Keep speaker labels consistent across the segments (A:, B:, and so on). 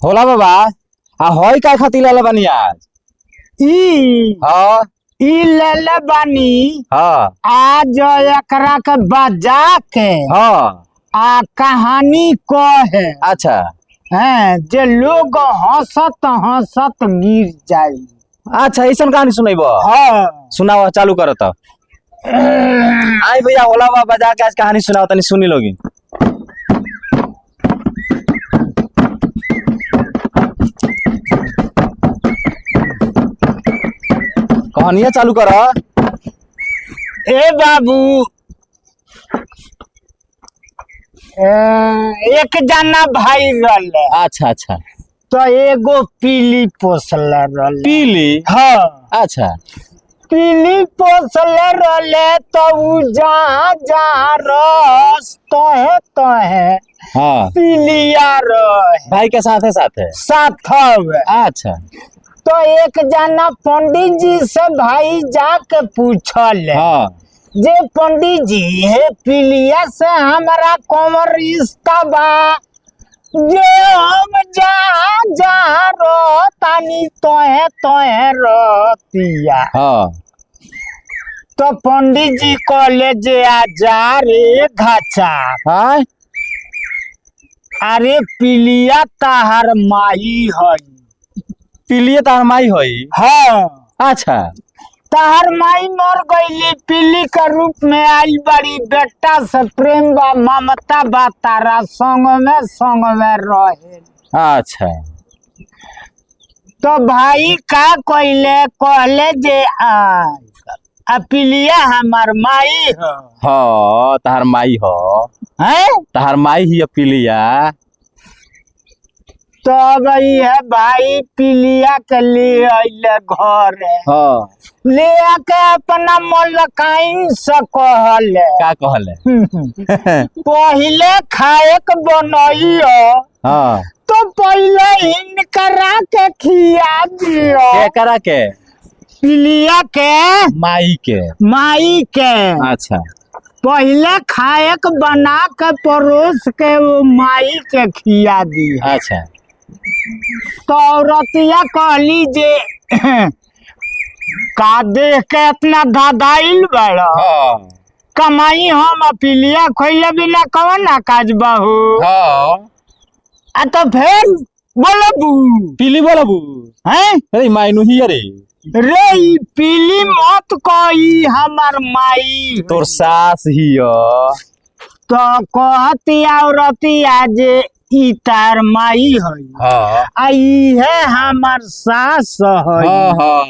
A: होला बाबा। आ होई का खातिर लाला बानी आज? हाँ
B: लेले बानी
A: हाँ
B: आज एकरा के बजा के
A: हाँ।
B: आ कहानी कहे
A: अच्छा
B: हैं जे लोग हंसत हंसत गिर जाई।
A: अच्छा ऐसा कहानी सुनाइब?
B: हाँ
A: सुनाओ चालू करो तब। आई भैया होला बाबा बजा के आज कहानी सुनाओ तनी सुनी लोगी। कहानियां चालू करो।
B: ए बाबू एक जना भाई रहले।
A: अच्छा अच्छा।
B: तो एगो पीली पोसले रहले।
A: पीली?
B: हाँ
A: अच्छा।
B: पीली पोसले रहले तो उ जहाँ जहाँ रस तहे
A: हाँ
B: पीलिया रहे
A: भाई के साथ है
B: साथ हवे।
A: अच्छा।
B: तो एक जना पंडित जी से भाई जाके पूछल
A: हाँ
B: जे पंडित जी हे पीलिया से हमारा कौन रिश्ता बा जे हम जहाँ जहाँ रहतानी तोहे रहतिया।
A: हाँ।
B: तो पंडित जी कहले जे आजा रे घाचा।
A: हाँ
B: अरे पीलिया ताहर माई हई।
A: पीलिए तार माई होई?
B: हाँ
A: अच्छा।
B: ताहर माई मर गईली पीली के रूप में आई बड़ी बेटा से प्रेम बा ममता बा तारा संग में रहे।
A: अच्छा।
B: तो भाई का कहले जे आ पीलिया हमार माई है।
A: हाँ तार माई हो
B: हैं?
A: तार माई ही पीलिया।
B: तो अब है भाई पीलिया के ले अइले घर
A: हाँ।
B: ले आके अपना मलकाइन से कहले
A: का कहले?
B: पहले खाए के बनइयो
A: हाँ।
B: तो पहले इनकरा के खिया दियो।
A: के करा के?
B: पीलिया के माई के।
A: अच्छा।
B: पहले खाए के बना के परोस के वो माई के खिया दी।
A: अच्छा।
B: तो औरतिया कहली जे का देख के इतना दादाइल बड़ा
A: हाँ
B: कमाई हम पीलिया खोइले बिना कौन ना काज बहू।
A: हाँ।
B: आ तो फिर बोलबू
A: पीली बोलबू
B: हैं?
A: अरे माई नु ही अरे
B: रे ई पीली मत कही हमार माई
A: तोर सास ही हो।
B: तो कहती औरतिया जे ई तार माई हई।
A: हाँ
B: आ ई है हमार सास हई।
A: हाँ हाँ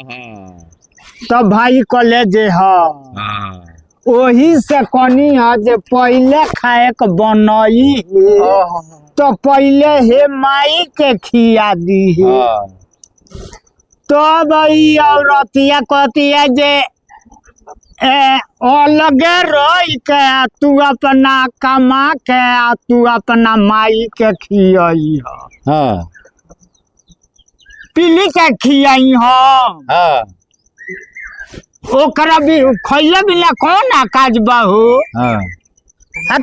B: तो भाई कहले जे हाँ
A: हाँ।
B: ओही से कनी है जे पहले खाए के बनई तो पहले हे माई के खिया दी।
A: हाँ।
B: तो भाई औरतिया कहती है जे अलगे रह के तू अपना कमा के तू अपना माई के खियाई हो।
A: हाँ
B: पीली के खियाई हो।
A: हाँ
B: ओकरा भी खैले बिना कौन काज बहू।
A: हाँ।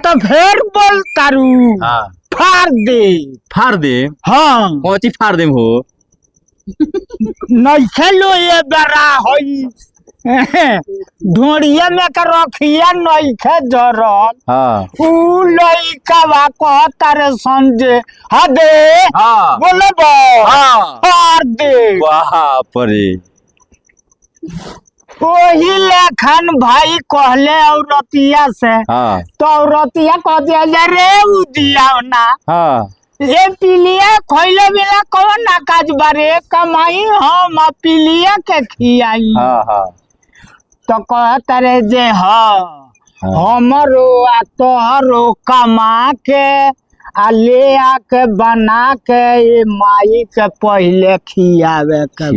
B: तो फिर बोल तारू
A: हाँ।
B: फाड़ दे। हाँ
A: कौन चीज फाड़ दे हो?
B: नहीं खेलो ये बड़ा होई ढोड़िया में के रखिया नहीं खे जरल।
A: हाँ
B: उ लइका बा कहता रे संजे हदे
A: हाँ
B: बोले बा
A: हाँ
B: फाड़ दे।
A: बाप रे।
B: वही लेखन भाई कहले औरतिया से।
A: हाँ
B: तो औरतिया कह दिया जे रे उ दिया ना
A: हाँ
B: ये पीलिया खोइले बिना कौन ना काज बारे कमाई हम पीलिया के खियाई।
A: हाँ हाँ।
B: तो कहता रे जे हाँ हमरो आ तोहरो कमा के आ ले आके बना के ये माई के पहले खियावे के।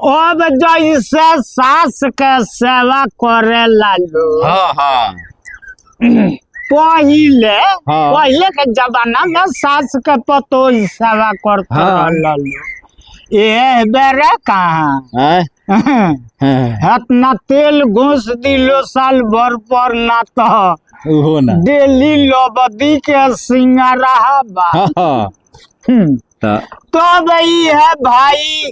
B: अब जैसे सास के सेवा करे लालो।
A: हाँ हाँ
B: पहले के जमाना में सास के पतो सेवा करते।
A: हाँ।
B: लालो ये बेरे कहाँ
A: हैं? हैं,
B: इतना तेल घुस दिलो साल भर पर ना तो
A: ओहो ना
B: डेली लोबदी के सिंगारा बा।
A: हाँ तो
B: तो भाई है भाई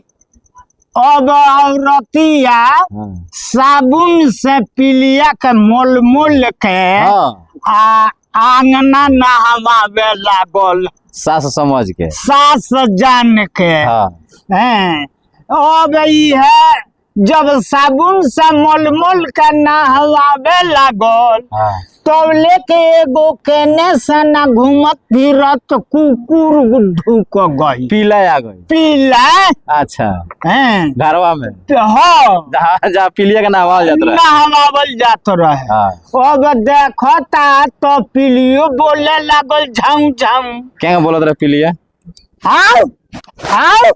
B: अब औरतिया
A: हाँ
B: साबुन से पिलिया के मोल मोल के
A: हाँ,
B: आंगना नहवावे लागल
A: सास समझ के
B: सास जान के
A: हाँ
B: हैं। अब ई है जब साबुन से मोल मोल के नहवावे लागल
A: हाँ
B: तो लेके एगो केने से ना घूमत फिरत कुकुर ढुक गई
A: पीला आ गई
B: पीला
A: अच्छा
B: हैं।
A: घरवा में
B: हाँ
A: जहाँ जहाँ पीलिया का नाम जात रहे
B: नहवावल जात रहे।
A: हाँ
B: अब देखता तो पिलियो बोले लागल झाऊ झाऊ
A: क्या बोलत रहे पीलिया
B: आओ आओ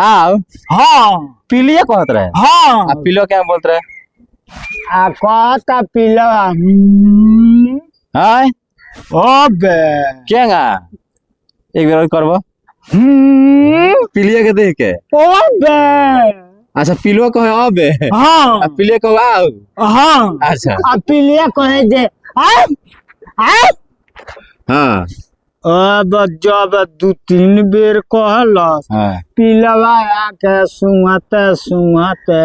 A: आओ
B: हाँ
A: पीलिया कहत रहे
B: हाँ
A: पीलो क्या बोलत रहे
B: आ कहता पिला
A: हाँ
B: अबे
A: क्या एक बार और करबो पीलिया के देख के
B: अबे
A: अच्छा पिलुआ कहे अबे
B: हाँ
A: पीलिया कहे आओ
B: हाँ
A: अच्छा
B: आ पिलिया कहे जे आओ आओ
A: हाँ
B: अब जब 2-3 बेर कहलस
A: हाँ
B: पिलवा आके सुहते सुहते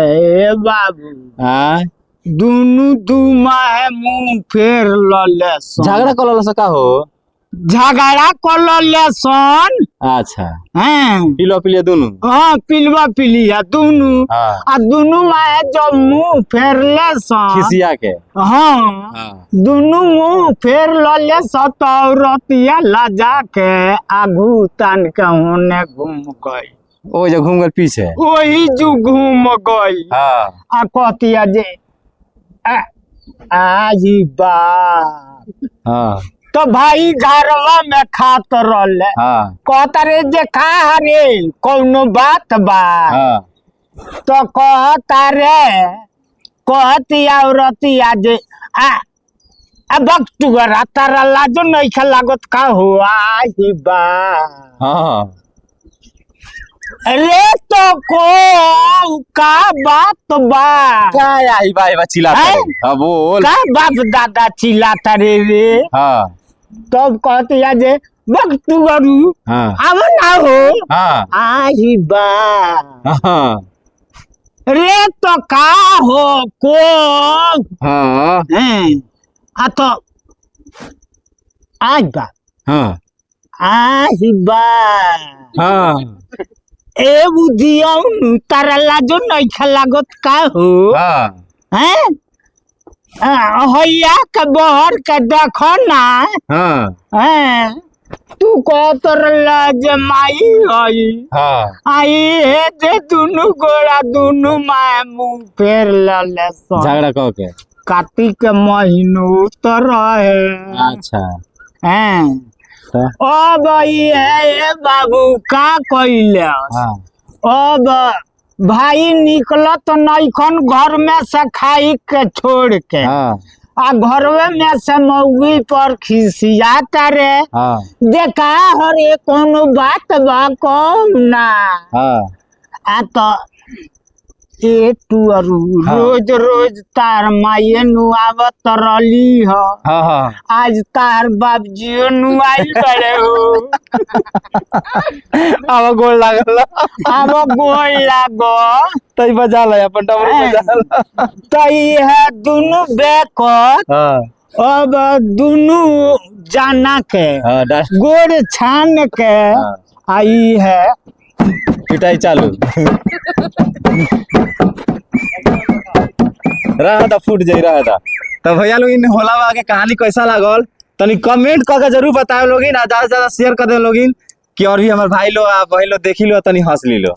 B: ए बाबू
A: हाँ
B: दुनु दू माहे मुंह फेर लले सन
A: झगड़ा कर से का हो
B: झगड़ा कर लले सन
A: अच्छा
B: हैं।
A: पिलो पीलिया दोनों
B: हाँ पिलवा पिलिया दुनु
A: हाँ
B: आ दुनु माहे जब मुंह फेरले सन
A: खिसिया के
B: हाँ
A: हाँ
B: दुनु मुंह फेर लले सत औरतिया लजा के आगू तान के होने घूम गई
A: ओ जो घूम कर पीछे
B: वही जो घूम गई
A: हाँ
B: आ कहतिया जे आई बा
A: हाँ
B: तो भाई घरवा में खात रहले
A: हाँ
B: कहता रे जे खा रे कौनो बात बा
A: हाँ
B: तो कहता रे कहती औरतिया जे अब तुगरा तारा लाजो नहीं खा लागत का हुआ ही बा
A: हाँ
B: रे तो को का बात बा
A: क्या आई बा चिल्ला हाँ बोल
B: का बाप दादा चिल्लाता रे
A: हाँ
B: तब कहती है जे बक तुगरू
A: हाँ
B: अब ना हो
A: हाँ
B: आई बा
A: हाँ
B: रे तो का हो को
A: हाँ
B: हैं आ तो आज बा
A: हाँ
B: आई बा
A: हाँ
B: ए बुधियौनु तारा लाजो नहीं खलागत का हो
A: हाँ
B: हैं हैया के बहर के देखो ना
A: हाँ
B: हैं तू कहत लाज माई हई
A: हाँ
B: आई हे जे दुनु गोड़ा दुनु माय मुंह फेर लले सन
A: झगड़ा कह के
B: कार्तिक के महीनो तो रहे
A: अच्छा
B: हैं
A: तो
B: अब ये बाबू का कइले
A: हाँ
B: अब भाई निकलत नइखन घर में से खाई के छोड़ के
A: हाँ
B: आ घरवे में से मौगी पर खिसियाता रे
A: हाँ
B: देखा हरे कोनो बात बा कौन ना
A: हाँ
B: आ तो ए टुअरू
A: हाँ।
B: रोज रोज तार माये नुआवत रली ह
A: हाँ हाँ
B: आज तार बाबजियो नुआई बड़े हो
A: अब गोल लागल
B: अब गोल लागो
A: तई बजा ले अपन डमरू बजा ला
B: तई है दुनु बेकत
A: हाँ
B: अब दुनु जाना के
A: हाँ डा-
B: गोड़ छान के
A: हाँ।
B: आई है
A: पिटाई चालू रहा था फूट जाई रहा था तो भैया लोग इन होला के कहानी कैसा लागल तनी कमेंट करके जरूर बताओ लोगिन, ज्यादा से ज्यादा शेयर कर दे लोगिन कि और भी हमारे भाई लोग बहन लोग देखी लो तनी हंस ली लो।